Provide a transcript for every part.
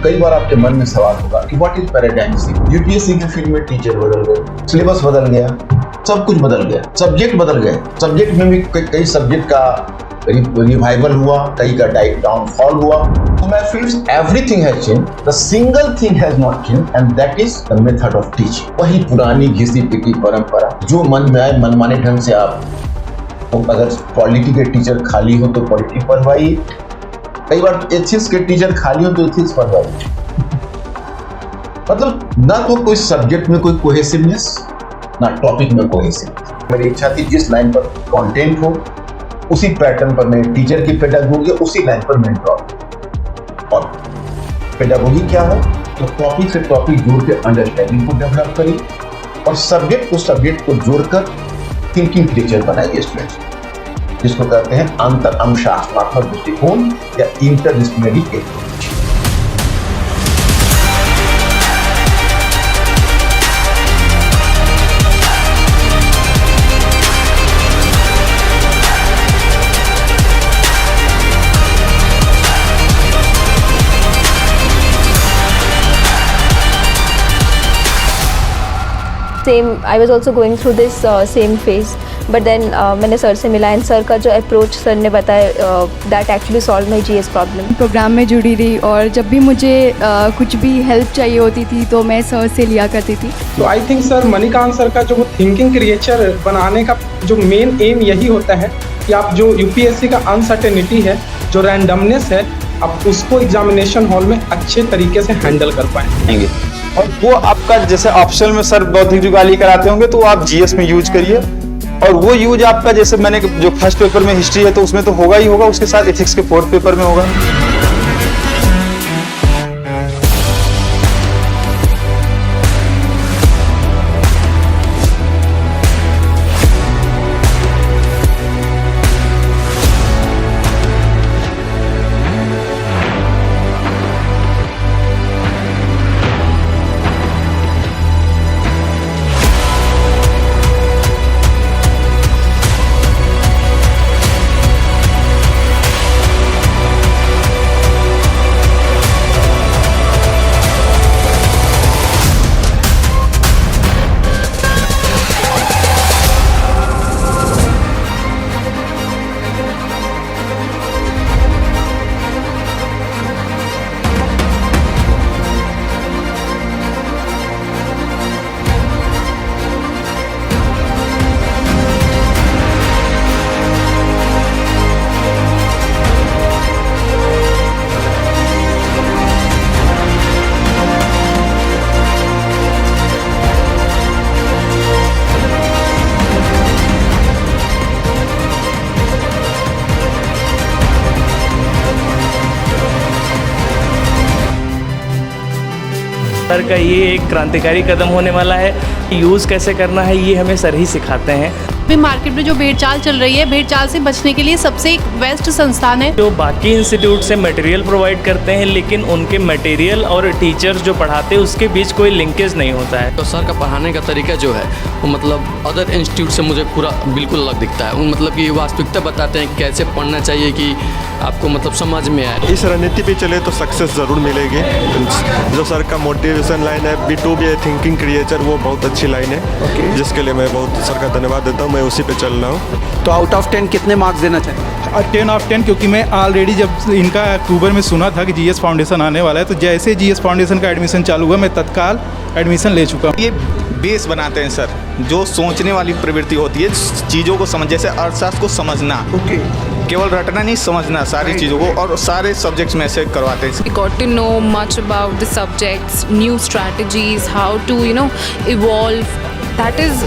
कई बार आपके मन में सवाल होगा कि what is paradigm shift. UPSC के फील्ड में टीचर बदल गए, सिलेबस बदल गया, सब कुछ बदल गया, सब्जेक्ट बदल गए। सब्जेक्ट में भी कई सब्जेक्ट का रिवाइवल हुआ, कई का डाउनफॉल हुआ। So my friends, everything has changed. The single thing has not changed, and that is the method of teaching. वही पुरानी घिसी पिटी परंपरा, जो मन में आए मनमाने ढंग से आप तो अगर पॉलिटी के टीचर खाली हो तो पॉलिटी पढ़वाइए, कई बार एथिक्स के टीचर खाली हो तो एथिक्स पढ़वाइए। मतलब ना तो कोई सब्जेक्ट में कोई कोहेसिवनेस, ना टॉपिक में कोहेसिवनेस। मेरी इच्छा थी जिस लाइन पर कंटेंट हो उसी पैटर्न पर मैं टीचर की पेडागोगी उसी लाइन पर मैं ड्रॉप। और पेडागोगी क्या है तो टॉपिक से टॉपिक जोड़ के अंडरस्टैंडिंग को डेवलप करिए और सब्जेक्ट को जोड़कर थिंकिंग क्रिएचर बनाइए स्टूडेंट्स, जिसको कहते हैं अंतर अनुशासनात्मक दृष्टिकोण या interdisciplinary approach. Same I was also going through this same phase, but then मैंने सर से मिला एंड सर का जो अप्रोच सर ने बताया that actually solve my GS problem. Programme में जुड़ी रही और जब भी मुझे कुछ भी हेल्प चाहिए होती थी तो मैं सर से लिया करती थी। तो I think sir Manikant sir का जो थिंकिंग क्रिएचर बनाने का जो मेन एम यही होता है कि आप जो यूपीएससी का अनसर्टेनिटी है, जो रैंडमनेस है, आप उसको एग्जामिनेशन हॉल में अच्छे तरीके से हैंडल कर पाएंगे। और वो आपका जैसे ऑप्शनल में सर बौद्धिक जुगाली कराते होंगे तो आप जीएस में यूज करिए, और वो यूज आपका जैसे मैंने जो फर्स्ट पेपर में हिस्ट्री है तो उसमें तो होगा ही होगा, उसके साथ एथिक्स के फोर्थ पेपर में होगा। सर का ये एक क्रांतिकारी कदम होने वाला है। यूज़ कैसे करना है ये हमें सर ही सिखाते हैं। अभी मार्केट में जो भेड़चाल चल रही है, भेड़चाल से बचने के लिए सबसे एक बेस्ट संस्थान है। जो बाकी इंस्टीट्यूट से मटेरियल प्रोवाइड करते हैं लेकिन उनके मटेरियल और टीचर्स जो पढ़ाते हैं उसके बीच कोई लिंकेज नहीं होता है। तो सर का पढ़ाने का तरीका जो है वो मतलब अदर इंस्टीट्यूट से मुझे पूरा बिल्कुल अलग दिखता है। वो मतलब कि वास्तविकता बताते हैं कैसे पढ़ना चाहिए कि आपको मतलब समझ में आए। इस रणनीति पे चले तो सक्सेस ज़रूर मिलेगी। जो सर का मोटिवेशन लाइन है B2B थिंकिंग क्रिएचर, वो बहुत अच्छी लाइन है जिसके लिए मैं बहुत सर का धन्यवाद देता हूँ। मैं उसी पे चल रहा हूँ। तो आउट ऑफ 10 कितने मार्क्स देना चाहिए? 10 ऑफ 10, क्योंकि मैं ऑलरेडी जब इनका अक्टूबर में सुना था कि जीएस फाउंडेशन आने वाला है तो जैसे जीएस फाउंडेशन का एडमिशन चालू हुआ मैं तत्काल एडमिशन ले चुका हूँ। ये बेस बनाते हैं सर, जो सोचने वाली प्रवृत्ति होती है, चीज़ों को समझ, जैसे अर्थशास्त्र को समझना, केवल रटना नहीं, समझना सारी चीज़ों को, और सारे सब्जेक्ट्स में से करवाते हैं। We got to know much about the subjects, new strategies, how to evolve. That is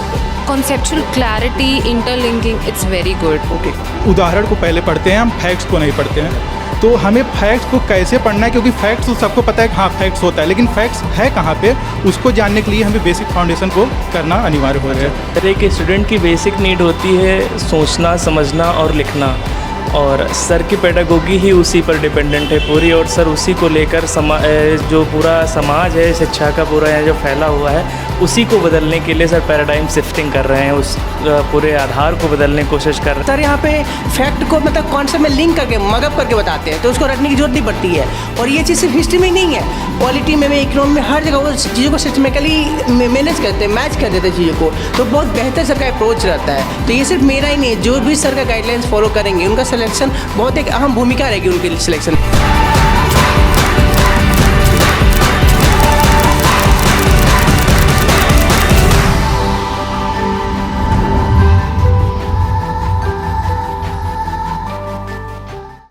conceptual clarity, interlinking. It's very good. उदाहरण को पहले पढ़ते हैं हम, फैक्ट्स को नहीं पढ़ते हैं। तो हमें फैक्ट्स को कैसे पढ़ना है, क्योंकि फैक्ट्स तो सबको पता है कि हाँ फैक्ट्स होता है, लेकिन फैक्ट्स है कहाँ पे, उसको जानने के लिए हमें बेसिक फाउंडेशन को करना अनिवार्य हो रहा है। हर एक स्टूडेंट की बेसिक नीड होती है सोचना, समझना और लिखना। और सर की पेडागोगी ही उसी पर डिपेंडेंट है पूरी, और सर उसी को लेकर जो पूरा समाज है शिक्षा का पूरा यहाँ जो फैला हुआ है उसी को बदलने के लिए सर पैराडाइम शिफ्टिंग कर रहे हैं, उस पूरे आधार को बदलने की कोशिश कर रहे हैं। सर यहाँ पे फैक्ट को मतलब कॉन्सेप्ट में लिंक करके मगअप करके बताते हैं, तो उसको रटने की जरूरत नहीं पड़ती है। और ये चीज़ सिर्फ हिस्ट्री में ही नहीं है, पॉलिटी में इकोनॉमी में हर जगह वो चीज़ों को सिस्टमेटिकली मैनेज करते हैं, मैच कर देते हैं चीज़ों को, तो बहुत बेहतर सर का अप्रोच रहता है। तो ये सिर्फ मेरा ही नहीं है, जो भी सर का गाइडलाइंस फॉलो करेंगे उनका सिलेक्शन बहुत एक अहम भूमिका रहेगी उनके सिलेक्शन।